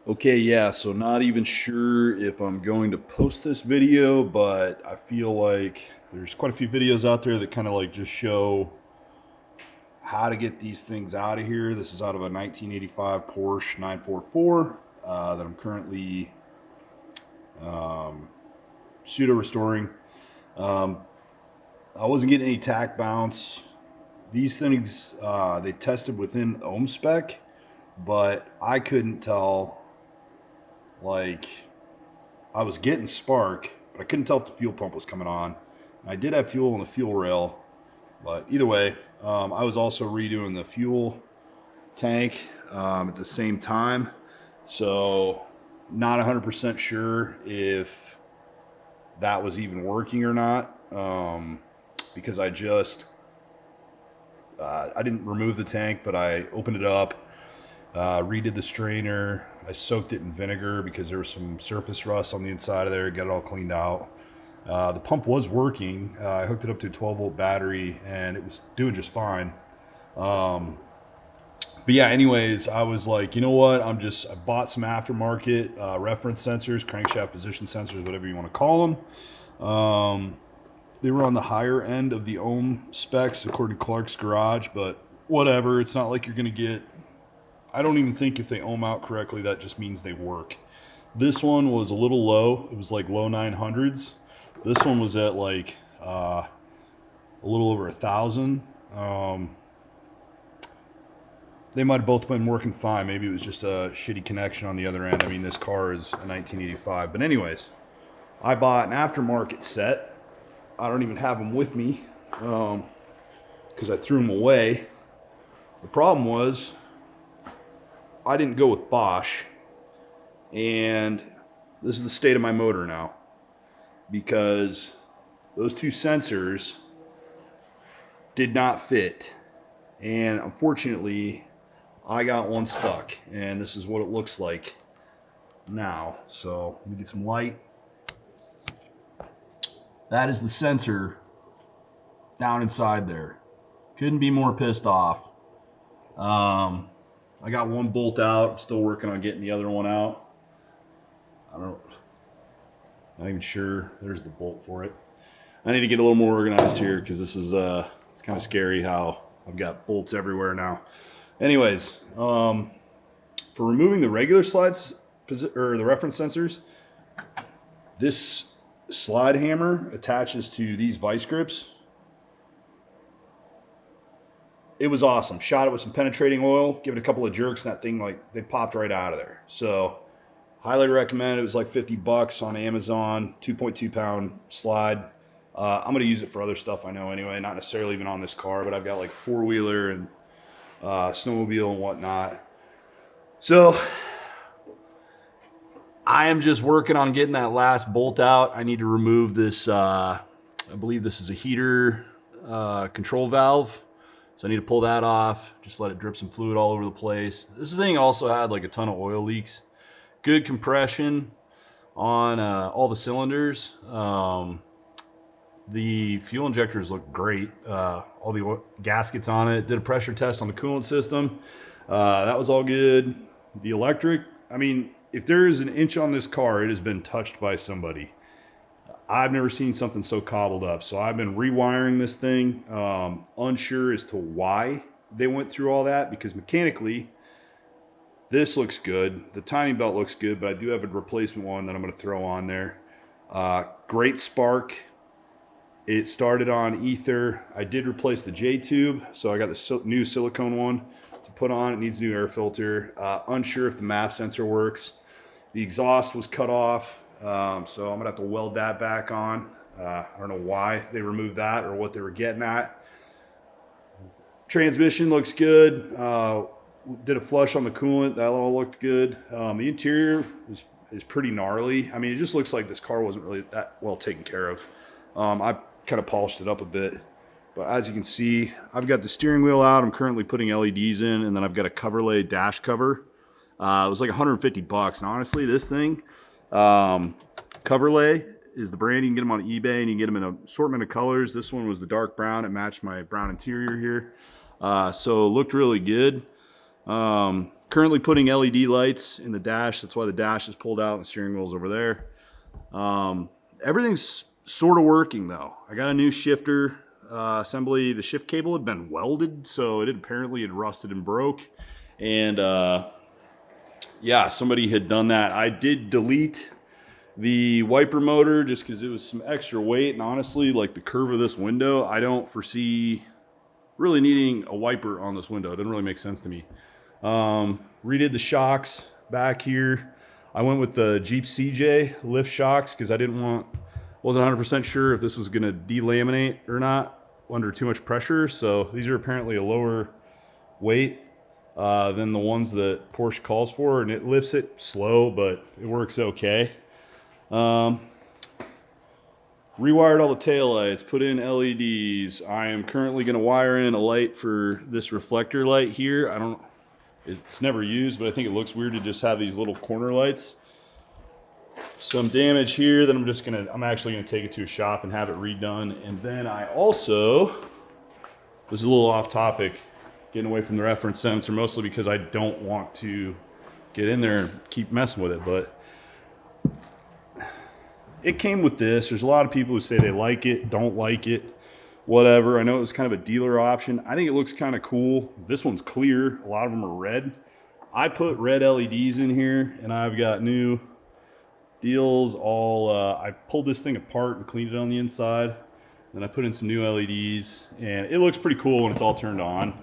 Okay, yeah, so not even sure if I'm going to post this video, but I feel like there's quite a few videos out there that kind of like just show how to get these things out of here. This is out of a 1985 Porsche 944 that I'm currently um, pseudo restoring. Um, I wasn't getting any tack bounce. These things, they tested within ohm spec, but I couldn't tell, like, I was getting spark, but I couldn't tell if the fuel pump was coming on. I did have fuel in the fuel rail, but either way, I was also redoing the fuel tank at the same time. So, not 100% sure if that was even working or not, because I didn't remove the tank, but I opened it up, redid the strainer. I soaked it in vinegar because there was some surface rust on the inside of there. Got it all cleaned out. The pump was working. I hooked it up to a 12-volt battery, and it was doing just fine. Um, but yeah, anyways, I was like, you know what? I bought some aftermarket reference sensors, crankshaft position sensors, whatever you want to call them. They were on the higher end of the ohm specs according to Clark's Garage, but whatever. It's not like you're going to get. I don't even think if they ohm out correctly, that just means they work. This one was a little low. It was like low 900s. This one was at like a little over 1,000. They might have both been working fine. Maybe it was just a shitty connection on the other end. I mean, this car is a 1985. But anyways, I bought an aftermarket set. I don't even have them with me because I threw them away. The problem was I didn't go with Bosch, and this is the state of my motor now because those two sensors did not fit, and unfortunately I got one stuck, and this is what it looks like now. So let me get some light. That is the sensor down inside there. Couldn't be more pissed off. I got one bolt out. I'm still working on getting the other one out. Not even sure. There's the bolt for it. I need to get a little more organized here because this is it's kind of scary how I've got bolts everywhere now. Anyways, for removing the regular slides or the reference sensors, this slide hammer attaches to these vice grips. It was awesome. Shot it with some penetrating oil, give it a couple of jerks, and that thing, like, they popped right out of there. So highly recommend it. It was like $50 on Amazon, 2.2 pound slide. I'm going to use it for other stuff I know anyway, not necessarily even on this car, but I've got like a four-wheeler and snowmobile and whatnot. So I am just working on getting that last bolt out. I need to remove this, I believe this is a heater control valve. So I need to pull that off, just let it drip some fluid all over the place. This thing also had like a ton of oil leaks. Good compression on all the cylinders. The fuel injectors look great. All the gaskets on it. Did a pressure test on the coolant system. That was all good. The electric, I mean, if there is an inch on this car, it has been touched by somebody. I've never seen something so cobbled up. So I've been rewiring this thing. Unsure as to why they went through all that, because mechanically, this looks good. The timing belt looks good, but I do have a replacement one that I'm going to throw on there. Great spark. It started on ether. I did replace the J-tube, so I got the new silicone one to put on. It needs a new air filter. Unsure if the MAF sensor works. The exhaust was cut off. So I'm going to have to weld that back on. I don't know why they removed that or what they were getting at. Transmission looks good. Did a flush on the coolant. That all looked good. The interior is pretty gnarly. I mean, it just looks like this car wasn't really that well taken care of. I kind of polished it up a bit. But as you can see, I've got the steering wheel out. I'm currently putting LEDs in, and then I've got a Coverlay dash cover. It was like $150. And honestly, this thing... Coverlay is the brand. You can get them on eBay, and you can get them in an assortment of colors. This one was the dark brown. It matched my brown interior here. So it looked really good. Currently putting LED lights in the dash. That's why the dash is pulled out and the steering wheel's over there. Everything's sort of working though. I got a new shifter assembly. The shift cable had been welded, so it apparently had rusted and broke. And yeah, somebody had done that. I did delete the wiper motor just because it was some extra weight. And honestly, like the curve of this window, I don't foresee really needing a wiper on this window. It doesn't really make sense to me. Redid the shocks back here. I went with the Jeep CJ lift shocks because I wasn't 100% sure if this was going to delaminate or not under too much pressure. So these are apparently a lower weight than the ones that Porsche calls for, and it lifts it slow, but it works okay. Rewired all the taillights, put in LEDs. I am currently going to wire in a light for this reflector light here. It's never used, but I think it looks weird to just have these little corner lights. Some damage here that I'm actually gonna take it to a shop and have it redone. And then I also, this is a little off topic, getting away from the reference sensor, mostly because I don't want to get in there and keep messing with it, but it came with this. There's a lot of people who say they like it, don't like it, whatever. I know it was kind of a dealer option. I think it looks kind of cool. This one's clear. A lot of them are red. I put red LEDs in here, and I've got new deals all. I pulled this thing apart and cleaned it on the inside. Then I put in some new LEDs, and it looks pretty cool when it's all turned on.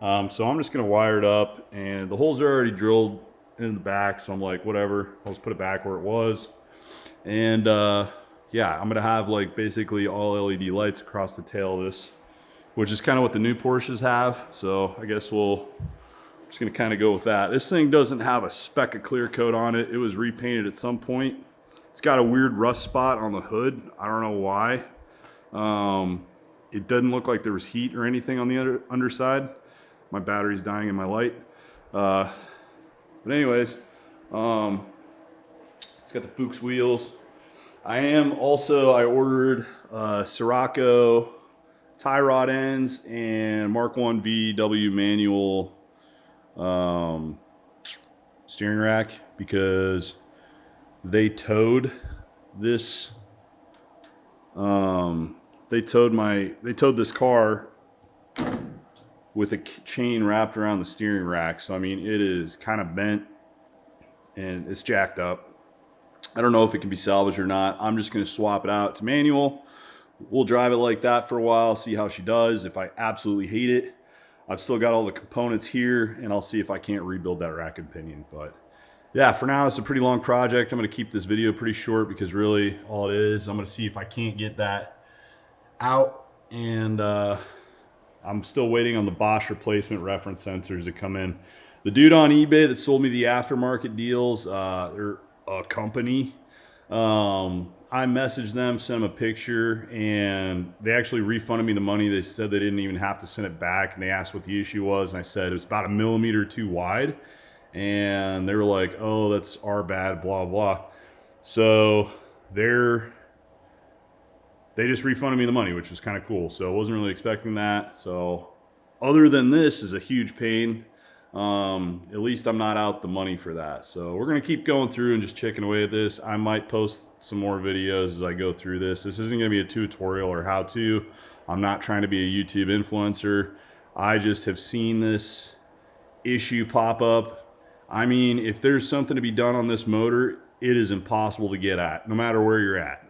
So I'm just going to wire it up, and the holes are already drilled in the back, so I'm like, whatever. I'll just put it back where it was. And yeah, I'm gonna have like basically all LED lights across the tail of this, which is kind of what the new Porsches have. So I guess just gonna kind of go with that. This thing doesn't have a speck of clear coat on it. It was repainted at some point. It's got a weird rust spot on the hood. I don't know why. It doesn't look like there was heat or anything on the underside. My battery's dying in my light. But anyways, it's got the Fuchs wheels. I ordered Sirocco tie rod ends and Mark 1 VW manual steering rack because they towed this. They towed this car with a chain wrapped around the steering rack. So I mean, it is kind of bent and it's jacked up. I don't know if it can be salvaged or not. I'm just going to swap it out to manual. We'll drive it like that for a while, see how she does. If I absolutely hate it, I've still got all the components here, and I'll see if I can't rebuild that rack and pinion. But yeah, for now, it's a pretty long project. I'm going to keep this video pretty short because really all it is, I'm going to see if I can't get that out. And I'm still waiting on the Bosch replacement reference sensors to come in. The dude on eBay that sold me the aftermarket deals, they're a company. I messaged them, sent them a picture, and they actually refunded me the money. They said they didn't even have to send it back, and they asked what the issue was, and I said it was about 1 millimeter too wide, and they were like, oh, that's our bad, blah blah. So they just refunded me the money, which was kind of cool. So I wasn't really expecting that. So other than this is a huge pain. At least I'm not out the money for that. So we're going to keep going through and just checking away at this. I might post some more videos as I go through this. This isn't going to be a tutorial or how to. I'm not trying to be a YouTube influencer. I just have seen this issue pop up. I mean, if there's something to be done on this motor, it is impossible to get at, no matter where you're at.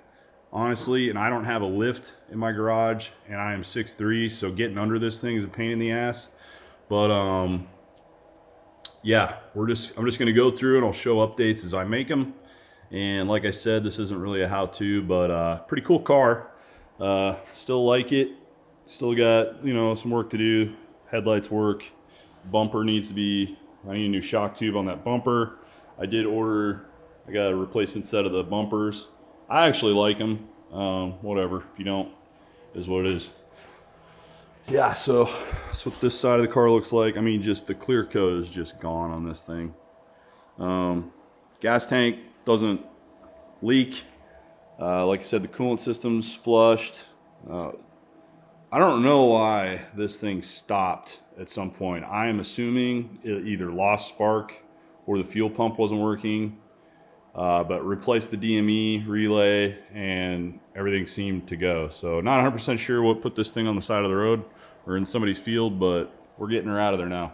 Honestly, and I don't have a lift in my garage, and I am 6'3", so getting under this thing is a pain in the ass. But yeah, I'm just going to go through and I'll show updates as I make them. And like I said, this isn't really a how-to, but pretty cool car. Still like it. Still got, some work to do. Headlights work. Bumper needs to be, I need a new shock tube on that bumper. I got a replacement set of the bumpers. I actually like them. Whatever. If you don't, is what it is. Yeah, so that's what this side of the car looks like. I mean, just the clear coat is just gone on this thing. Gas tank doesn't leak. Like I said, the coolant system's flushed. I don't know why this thing stopped at some point. I am assuming it either lost spark or the fuel pump wasn't working, but replaced the DME relay and everything seemed to go. So not 100% sure what put this thing on the side of the road or in somebody's field, but we're getting her out of there now.